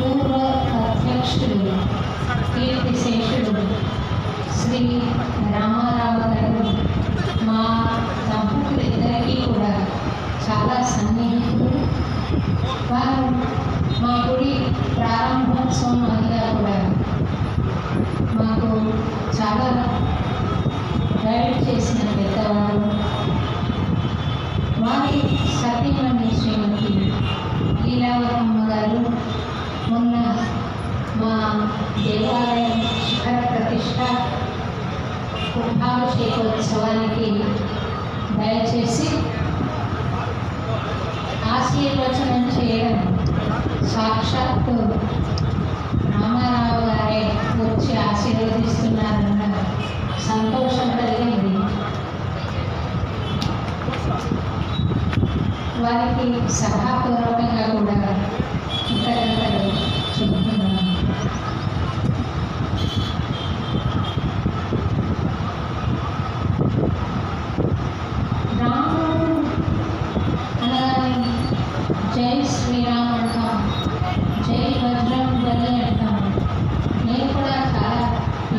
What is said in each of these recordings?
పూర్వ అధ్యక్షుడు కీర్తిశేషుడు శ్రీ రామారావు గారు మా దంపతులిద్దరికీ కూడా చాలా సన్నిహితులు. వారు మా గుడి ప్రారంభోత్సవం అంతా కూడా మాకు చాలా గైడ్ చేసిన పెద్దవారు. వారి సతీమణి శ్రీమతి లీలావతమ్మ గారు మొన్న మా దేవాలయం శిఖర ప్రతిష్ట కుంభాభిషేకోత్సవానికి దయచేసి ఆశీర్వచనం చేయడం సాక్షాత్తు రామారావు గారే వచ్చి ఆశీర్వదిస్తున్నారన్న సంతోషం కలిగింది. వారికి సభాపూర్వకంగా కూడా కృతజ్ఞతలు చెబుతున్నాను. రాముడు అనగానే జై శ్రీరామ్ అంటాం, జై బజరంగబలి అంటాం. నేను కూడా చాలా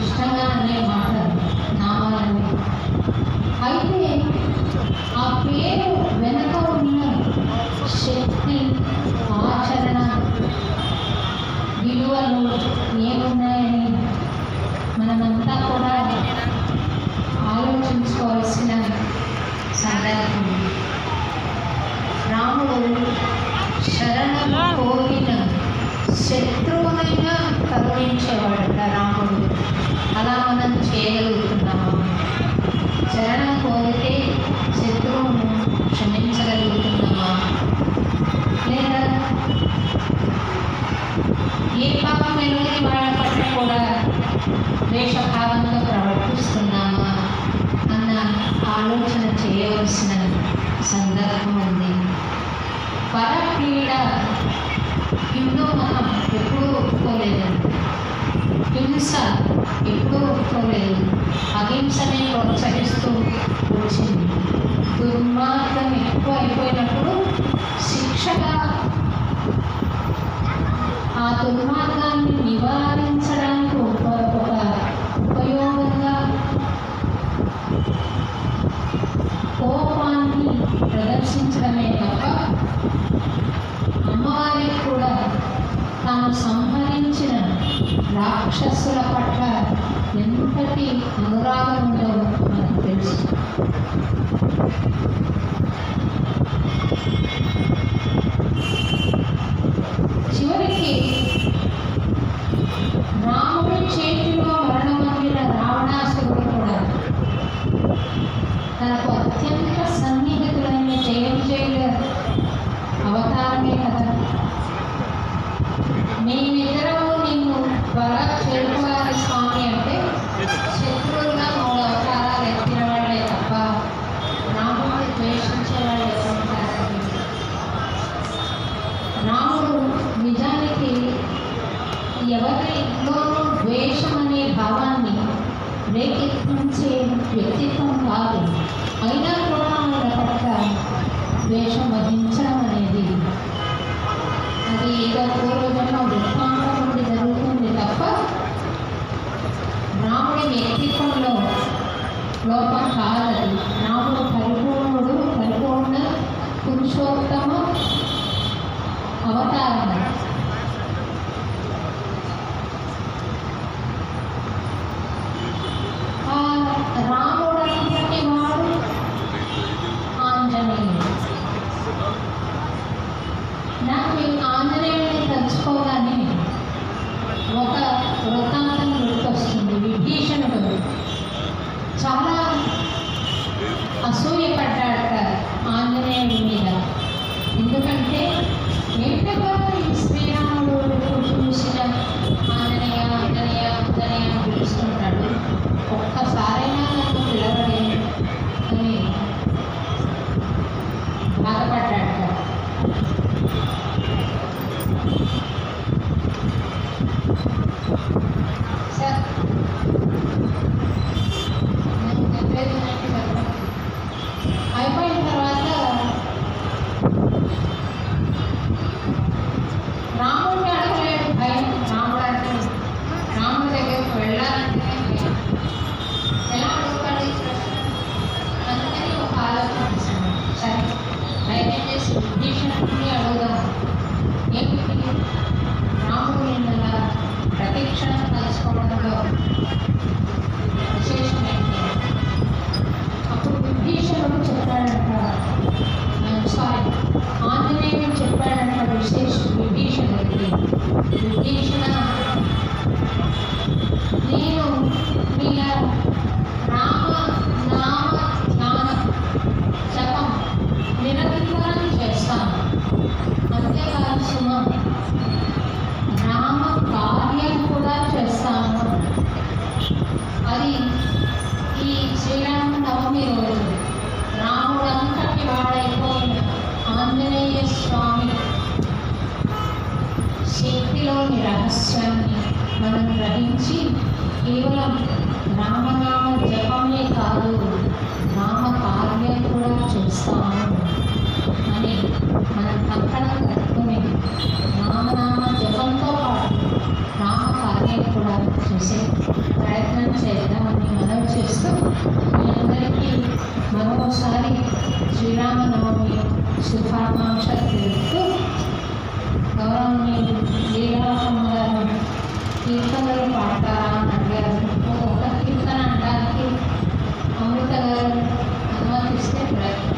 ఇష్టంగా అనే మాటలు నామాలని. అయితే ఆ పేరు వెనక ఉన్న శక్తి, ఆచరణ, విలువలు ఏమున్నాయని మనమంతా కూడా ఆలోచించుకోవాల్సిన సందర్భం. రాముడు శరణం కోరిన శత్రువునైనా కరుణించేవాడట రాముడు. అలా మనం చేయగలుగుతున్నామా? శరణం కోరితే శత్రువును క్షమించగలుగుతున్నామా? లేదా ఏ పాపం ఎరుగని వాళ్ళ పట్ల కూడా ద్వేషభావంతో ప్రవర్తిస్తున్నామా అన్న ఆలోచన చేయవలసిన సందర్భం ఉంది. పరపీడ హిందూ మతం ఎప్పుడూ ఒప్పుకోలేదండి. హింస ఎప్పుడూ ఒప్పుకోలేదు. అహింసనే ప్రోత్సహిస్తూ వచ్చింది. దుర్మార్గం ఎక్కువ అయిపోయినప్పుడు శిక్షగా ఆ దుర్మార్గాన్ని నివారించడానికి ఒక ఉపయోగంగా కోపాన్ని ప్రదర్శించడమే తప్ప అమ్మవారికి కూడా తాను సంహరించిన రాక్షసుల పట్ల ఎంతటి అనురాగం ఉందో మనకు తెలుసు. చివరికి రాముడి చేతిలో మరణం పొందిన రావణాసురుడు కూడా తనకు అత్యంత సన్నిహితులైన జయంజయుల అవతారమే కదా. మేమిద్దరము నిన్ను త్వరగా చేరుకోవాలి స్వామి అంటే శత్రువులుగా 3 అవతారాలు ఎత్తిన వాళ్ళే తప్ప రాముడిని ద్వేషించే వాళ్ళు ఎవరుంటారు? రాముడు నిజానికి ఎవరిలోనూ ద్వేషం అనే భావాన్ని రేకెత్తించే వ్యక్తిత్వం కాదు. అయినా కూడా వాళ్ళ పట్ల ద్వేషం వహించడం అనేది అది ఏదో పూర్వజన్మ వృత్తాంతం నుండి జరుగుతుంది తప్ప రాముడి వ్యక్తిత్వంలో లోపం కాదది. రాముడు పరిపూర్ణుడు, పరిపూర్ణ పురుషోత్తమ అవతారం. రాముడు అంతటి వాడు ఆంజనేయుడు. నాకు ఈ ఆంజనేయుడిని తలుచుకోగానే ఒక వృత్తాంతం గుర్తొస్తుంది. విభీషణుడు చాలా అసూయపడ్డాడట ఆంజనేయుడి మీద. ఎందుకంటే ఏంటో ఈ రాముడు నిన్న ప్రతిక్షణ కలుసుకోవడంలో విశేషమైంది. అప్పుడు విభీషణుడు చెప్పాడంట, ఆంజనేయుడు చెప్పాడంట విభీషణుడికి, విభీషణ నేను మీ రామ నామ ధ్యాన జపం నిరంతరం చేస్తాను. అంతేకాదు సుమ, రామ కార్యం కూడా చేస్తాను. అది ఈ శ్రీరామనవమి రోజు రాముడంతటి వాడైపోయిన ఆంజనేయ స్వామి శక్తిలోని రహస్యాన్ని మనం గ్రహించి కేవలం రామనామ జపమే కాదు, నామ కార్యం కూడా చేస్తాము అని మనం పక్కన కట్టుకుని రామనామ జపంతో పాటు నామ కార్యం కూడా చేసే ప్రయత్నం చేద్దామని మనవి చేస్తూ మీ అందరికీ మరోసారి శ్రీరామనవమి శుభాకాంక్షలు తెలుపుతూ గౌరవనీయులు శ్రీరామ గారు కీర్తనలు పాడతారా అని అడిగారు. ఒక కీర్తన అనడానికి అమృత గారు అనుమతిస్తే ప్రయత్నం.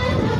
నీ